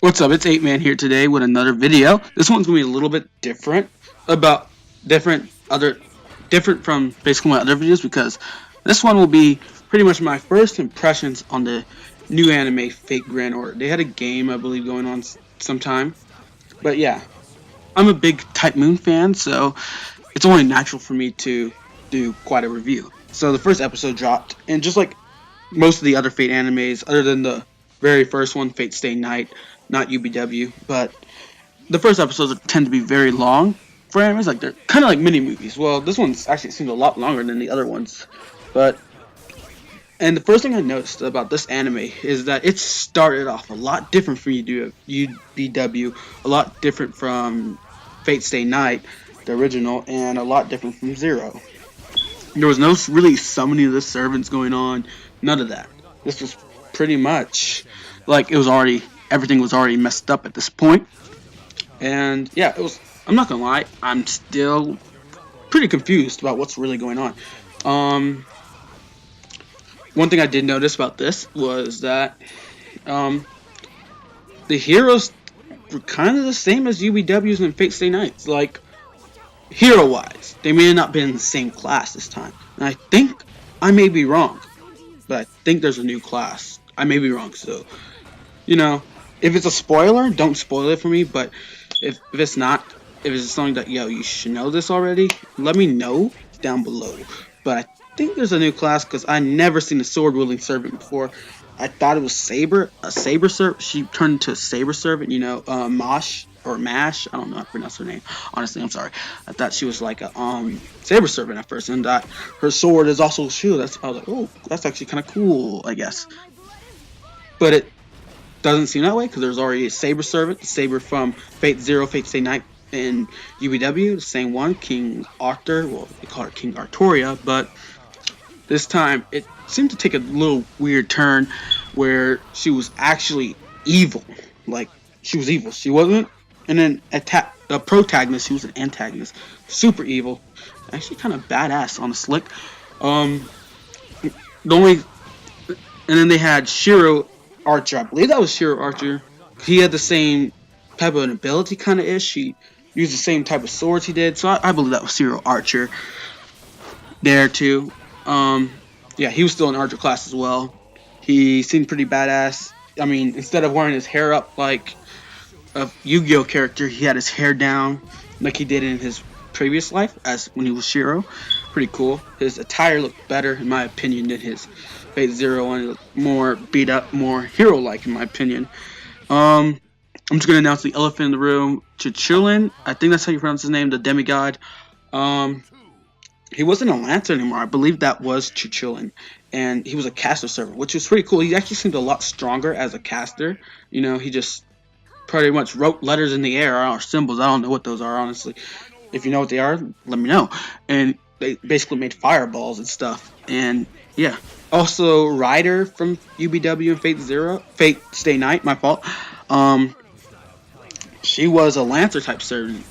What's up? It's 8Man here today with another video. This one's gonna be a little bit different about different from basically my other videos because this one will be pretty much my first impressions on the new anime Fate Grand Order. They had a game I believe going on sometime, but yeah, I'm a big Type Moon fan, so it's only natural for me to do quite a review. So the first episode dropped, and just like most of the other Fate animes, other than the very first one, Fate Stay Night, not UBW, but the first episodes tend to be very long for animes. Like they're kind of like mini movies. Well, this one's actually seems a lot longer than the other ones, but and the first thing I noticed about this anime is that it started off a lot different from UBW, a lot different from Fate Stay Night, the original, and a lot different from Zero. There was no really summoning of the servants going on, none of that. This was pretty much like it was already everything was already messed up at this point. And yeah, it was. I'm not gonna lie, I'm still pretty confused about what's really going on. Um, One thing I did notice about this was that um, the heroes were kind of the same as UBWs and Fate Stay Nights. Like hero wise, they may have not been in the same class this time. And I think I may be wrong, but I think there's a new class. I may be wrong, so you know, if it's a spoiler, don't spoil it for me. But if it's not, if it's something that you should know this already, let me know down below. But I think there's a new class because I never seen a sword wielding servant before. I thought it was a saber servant. She turned into a saber servant. Mosh or Mash. I don't know how to pronounce her name. Honestly, I'm sorry. I thought she was like a saber servant at first, and that her sword is also a shield. I was like, oh, that's actually kind of cool, I guess. But it doesn't seem that way because there's already a saber servant, the saber from Fate Zero, Fate Stay Night, and UBW, the same one, King Arthur. Well, they call her King Artoria, but this time it seemed to take a little weird turn where she was actually evil. Like she was evil. She wasn't a protagonist. She was an antagonist. Super evil. Actually, kind of badass on the slick. Um, the only and then they had Shiro Archer. I believe that was Shiro Archer. He had the same type of an ability, kind of ish. He used the same type of swords he did, so I believe that was Shiro Archer there too. Um, yeah, he was still in Archer class as well. He seemed pretty badass. I mean, instead of wearing his hair up like a Yu-Gi-Oh character, he had his hair down like he did in his previous life, as when he was Shiro. Pretty cool. His attire looked better, in my opinion, than his Fate Zero one. It looked more beat up, more hero-like, in my opinion. I'm just gonna announce the elephant in the room, Chichulin. I think that's how you pronounce his name, the demigod. Um, he wasn't a lancer anymore. I believe that was Chichulin, and he was a caster servant, which was pretty cool. He actually seemed a lot stronger as a caster. He just pretty much wrote letters in the air or symbols. I don't know what those are, honestly. If you know what they are, let me know. And they basically made fireballs and stuff. And yeah. Also, Ryder from UBW and Fate Stay Night, my fault. Um, she was a Lancer type servant,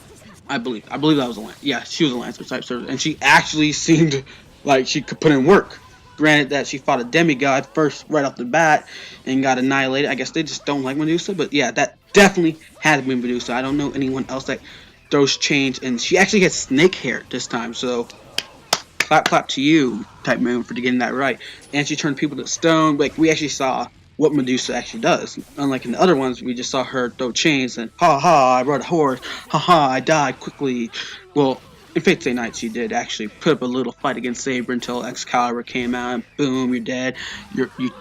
I believe. I believe that was a Lancer. Yeah, she was a Lancer type servant. And she actually seemed like she could put in work. Granted that she fought a demigod first right off the bat and got annihilated. I guess they just don't like Medusa. But yeah, that definitely had to be Medusa. I don't know anyone else that throws change. And she actually had snake hair this time. So clap to you, Type Moon, for getting that right. And she turned people to stone. Like, we actually saw what Medusa actually does. Unlike in the other ones, we just saw her throw chains and, ha ha, I rode a horse, ha ha, I died quickly. Well, in Fate Stay Night, she did actually put up a little fight against Saber until Excalibur came out, and boom, you're dead.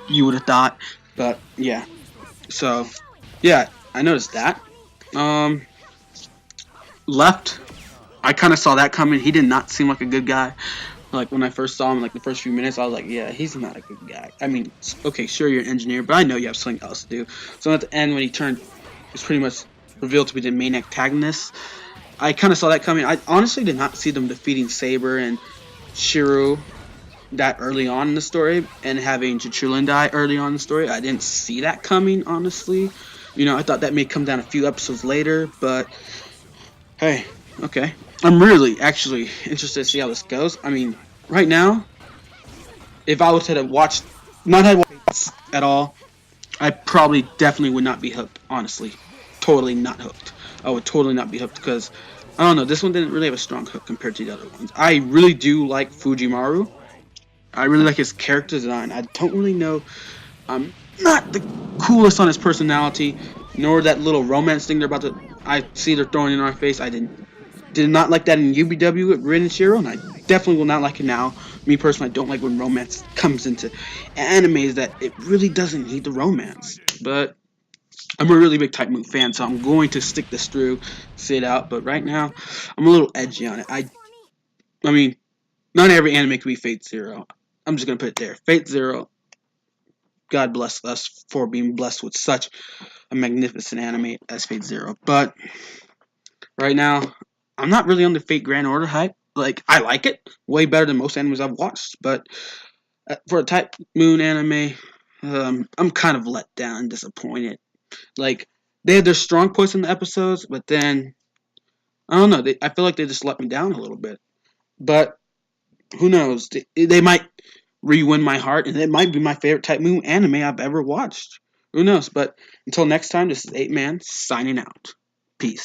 You would have thought. But, yeah. So, yeah, I noticed that. Left, I kind of saw that coming. He did not seem like a good guy. Like, when I first saw him, like, the first few minutes, I was like, yeah, he's not a good guy. I mean, okay, sure, you're an engineer, but I know you have something else to do. So at the end, when he turned, it was pretty much revealed to be the main antagonist. I kind of saw that coming. I honestly did not see them defeating Saber and Shiro that early on in the story, and having Chichulin die early on in the story. I didn't see that coming, honestly. I thought that may come down a few episodes later, but hey, okay. I'm really actually interested to see how this goes. I mean, right now, if I was to watch, not had watched at all, I probably definitely would not be hooked honestly. Totally not hooked. I would totally not be hooked because, I don't know, this one didn't really have a strong hook compared to the other ones. I really do like Fujimaru. I really like his character design. I don't really know. I'm not the coolest on his personality, nor that little romance thing they're about to. I see they're throwing in our face. I did not like that in UBW with Rin and Shiro, and I definitely will not like it now. Me personally, I don't like when romance comes into animes that it really doesn't need the romance. But I'm a really big Type Moon fan, so I'm going to stick this through, see it out. But right now, I'm a little edgy on it. I mean, not every anime can be Fate Zero. I'm just gonna put it there. Fate Zero. God bless us for being blessed with such a magnificent anime as Fate Zero. But right now, I'm not really on the Fate Grand Order hype. Like, I like it way better than most animes I've watched, but for a Type Moon anime, I'm kind of let down and disappointed. Like, they had their strong points in the episodes, but then I don't know. I feel like they just let me down a little bit. But who knows? They might re-win my heart, and it might be my favorite Type Moon anime I've ever watched. Who knows? But until next time, this is 8 Man signing out. Peace.